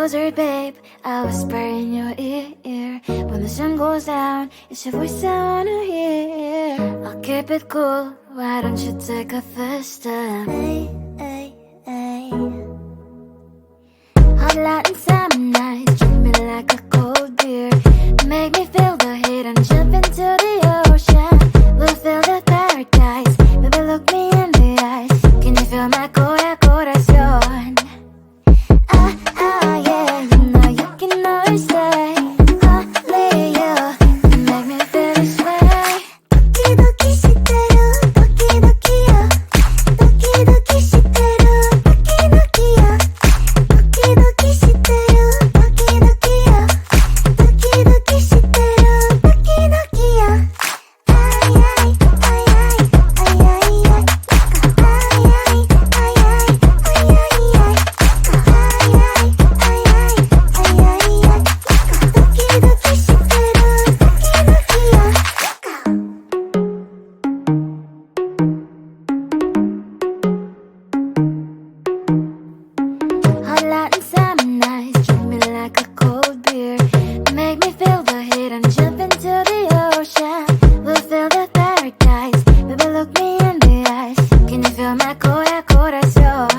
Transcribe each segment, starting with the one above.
closer, babe, I'll whisper in your ear. When the sun goes down, it's your voice I wanna hear. I'll keep it cool, why don't you take a first step? Hey, hey, hey. Hot Latin summer nights, treat me like a cold beer. Make me feel the heat and jump into the ocean. We'll feel the paradise, baby look me in the eyes. Can you feel my corazón? Yeah, you know you can always stay. Only you can make me feel this way. 도끼도끼 시대로 도끼도끼야. 도끼도끼 시대로 도끼도끼야. 도끼도끼 시대로 도끼도끼야. 도끼도끼 시대로 도끼도끼야. 아이아이 아이아이 아이아이 아이아이 Hot Latin summer nights, treat me like a cold beer. Make me feel the heat and jump into the ocean. We'll feel the paradise, baby look me in the eyes. Can you feel my corazón?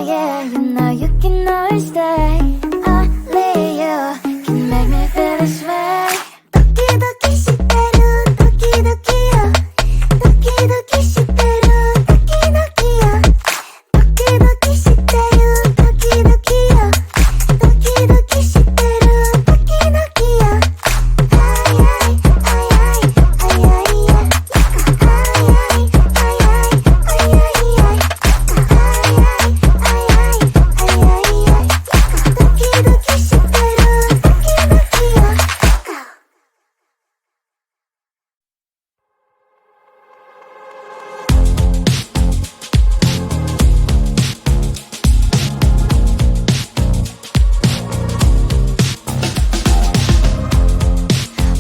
Yeah, you know you can always stay. Only you can make me feel this way. 도끼도끼 시대로 도끼도끼야. 도끼도끼 시대로 도끼도끼야. 도끼도끼 시대로 도끼도끼야. 도끼도끼 시대로 도끼도끼야. 아이아이 아이아이 아이아이 아이아이 아이아이 아이아이 도끼도끼 시대로 도끼도끼야.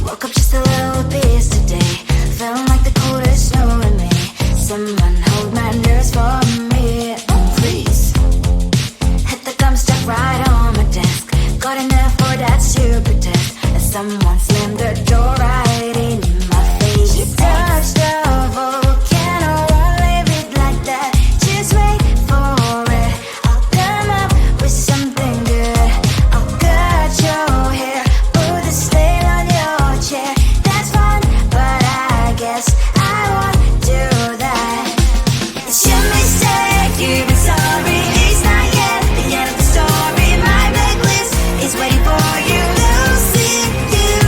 Woke up just a little pissed today. Feeling like the coldest snow in me. Someone hold my nerves for me, please. Hit the gum stuck right on my desk. Got enough for that stupid test. And someone slammed the door right in my face. You touched the volcano, won't leave it like that. Just wait for it. I'll come up with something good. I'll cut your hair, put the stain on your chair. That's fun, but I guess I won't do that. It's your mistake, even sorry. It's not yet the end of the story. My blacklist is waiting for you. Losing you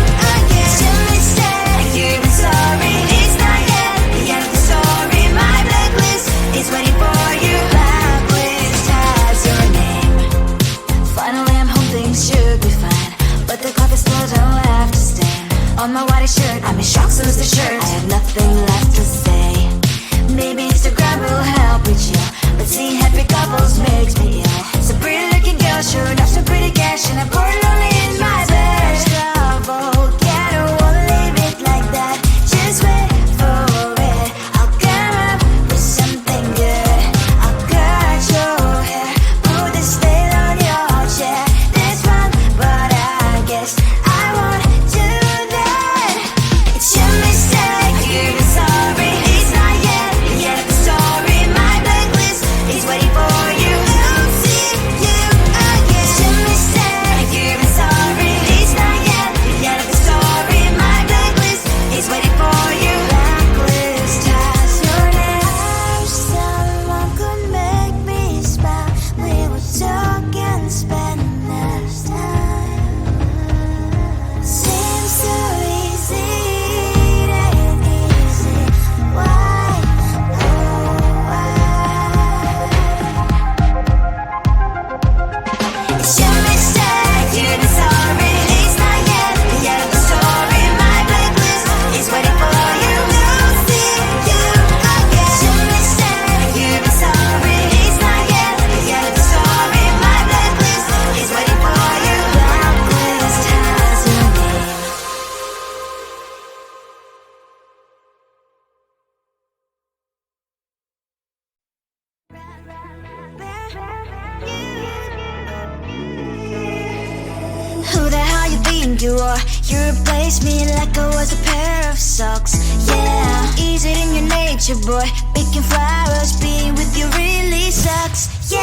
you wore. You replaced me like I was a pair of socks. Yeah, is it in your nature, boy? Picking flowers, being with you really sucks. Yeah,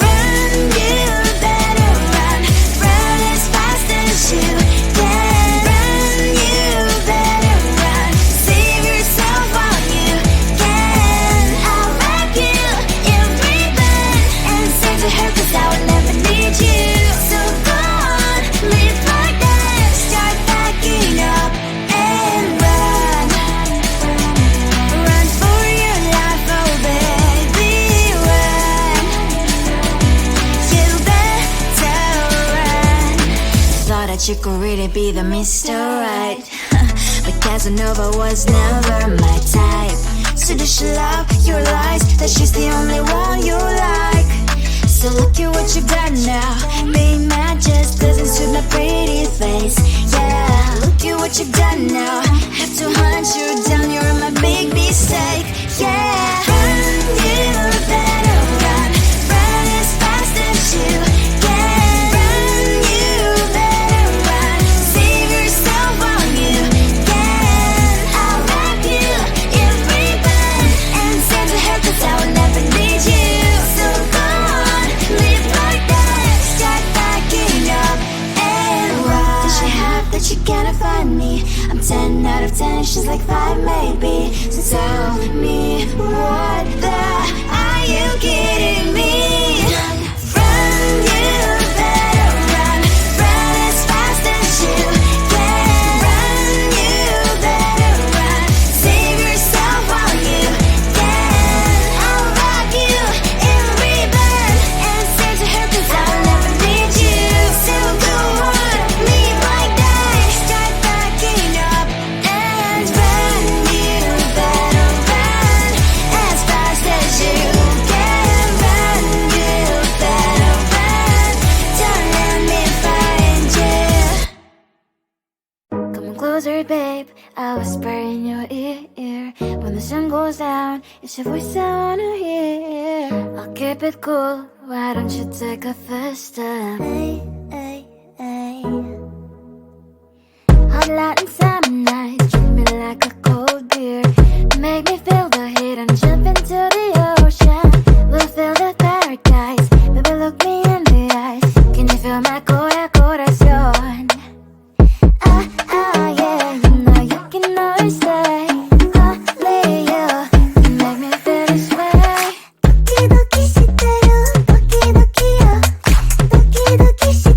run, you better run. Run as fast as you can. Run, you better run. Save yourself while you can. I'll wrap you in ribbon and send to her 'cause I will never need you. So go on, live like that. Start backing up and run. Run for your life, oh baby, run. You better run. Thought that you could really be the Mr. Right. But Casanova was never my type. So does she love your lies? That she's the only one you like. So look at what you've done now. Being mad just doesn't suit my pretty face. Yeah, look at what you've done now. Have to hunt you down, you're my big mistake. Yeah, run, you better run. Run as fast as you can. Run, you better run. Save yourself while you can. I'll wrap you in ribbon and send to her 'cause I will never need you. So go on, live like that. Start backing up and run. Does she have that you cannot find me? I'm 10 out of 10, she's like 5 maybe. So tell me, what the are you kidding me? Run, you better run. Run as fast as you can. Run, you better run. Save yourself while you can. I'll wrap you in ribbon and send to her 'cause I will never need you. So go on, live like that. Start backing up and run. You better run as fast as you can. Run, you better run. Don't let me find you. Come on closer, babe. I'll whisper in your ear. When the sun goes down, it's your voice I wanna hear. I'll keep it cool. Why don't you take a first step? Hey, hey, hey. Hot light and summer night, treat me like a cold beer. Make me feel the heat and jump into the ocean. We'll feel the paradise. Baby, look me in the eyes. Can you feel my corazón? Yeah, you know you can always say, only you can make me feel this way. 도끼도끼 시대로 도끼도끼요. 도끼도끼 시대로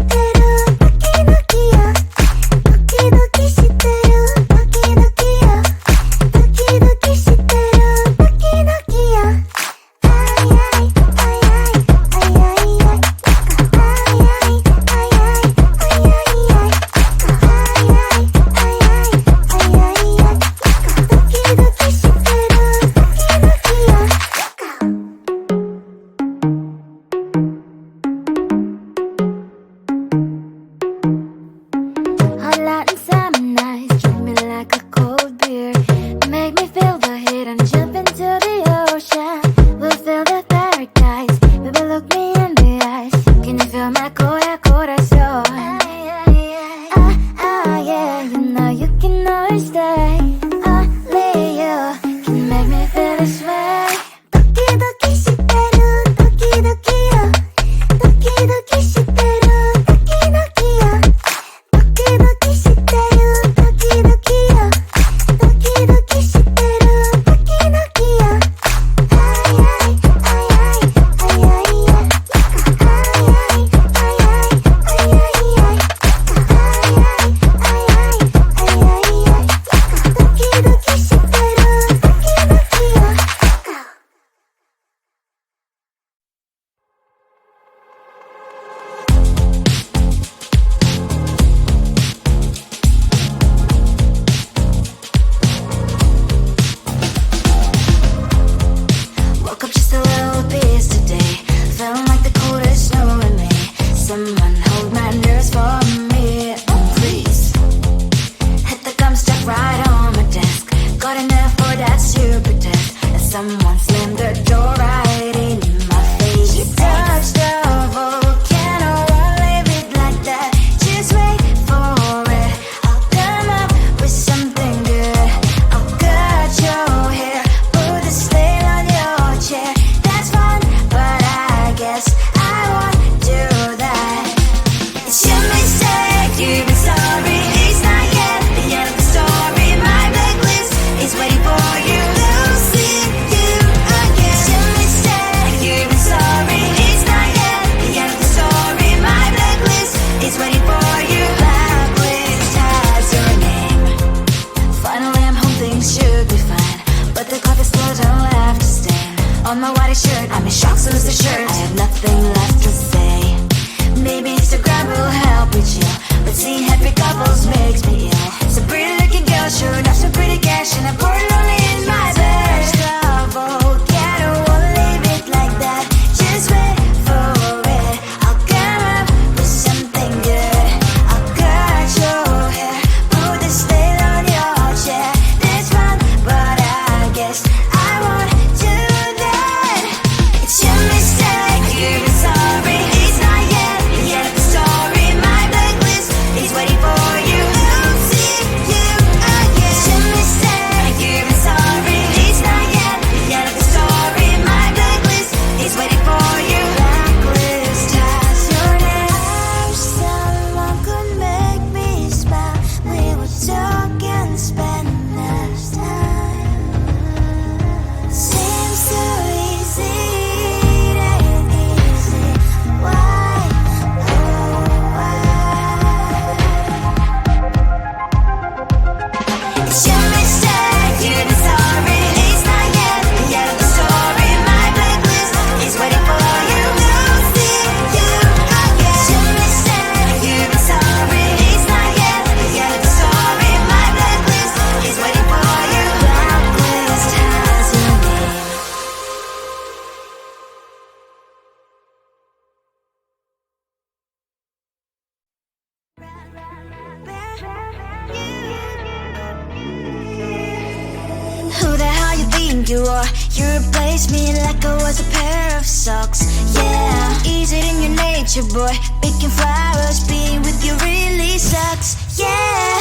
think you are. You replaced me like I was a pair of socks. Yeah, is it in your nature, boy? Picking flowers, being with you really sucks. Yeah,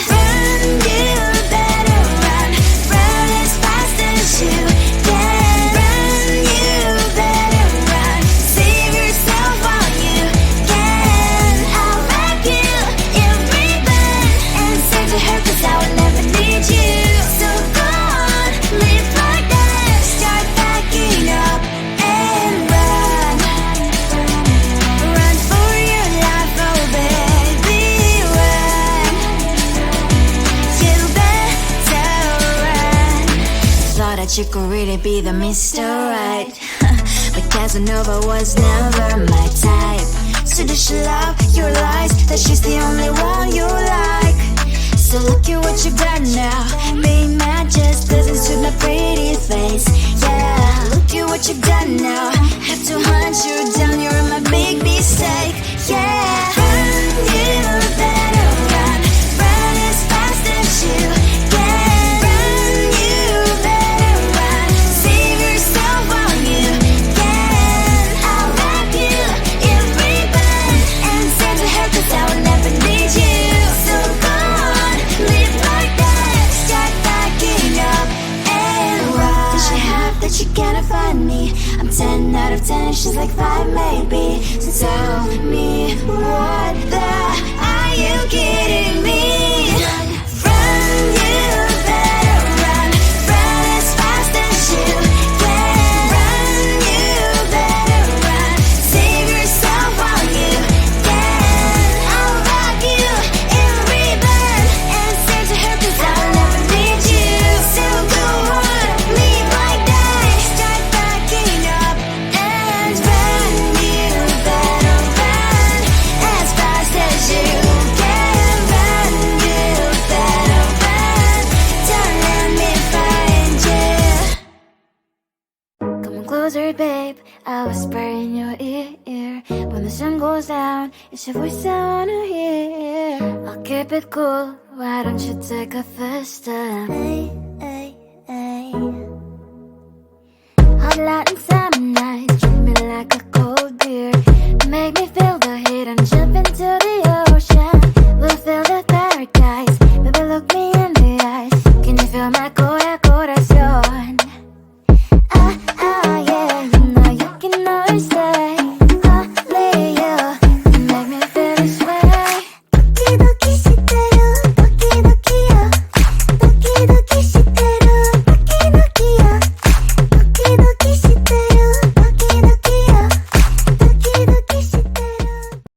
run, you better run. Run as fast as you can. Run, you better run. Save yourself while you can. I'll wrap you in ribbon and send to her, 'cause I will never need you. So go on, live like that. Start backing up and run. Run for your life, oh baby, run. You better run. Thought that you could really be the Mr. Right, but Casanova was never my type. So does she love your lies, that she's the only one you like? So look at what you've done now. Being mad just doesn't suit my pretty face. Yeah, look at what you've done now. Have to hunt you down, you're my big mistake. Yeah, run, you better run. Run as fast as you can. Run, you better run. Save yourself while you can. I'll wrap you in ribbon and send to her, 'cause I will never need you. So go on, live like that. Start backing up and run. Does she have that she cannot find me? I'm 10 out of 10, she's like 5 maybe. So tell me, what the, are you kidding me? Run, you better run. Run as fast as you can. Run, you better run. Save yourself while you can. I'll wrap you in ribbon and send to her, 'cause I'll never need you. So go on, live like that. Start backing up and run. You better run as fast as you can. Run, you better run. Don't let me find you. Come on closer, babe, I'll whisper in your ear. When the sun goes down, it's your voice I wanna hear. I'll keep it cool, why don't you take a first step? Hey, hey, hey. Hot light inside.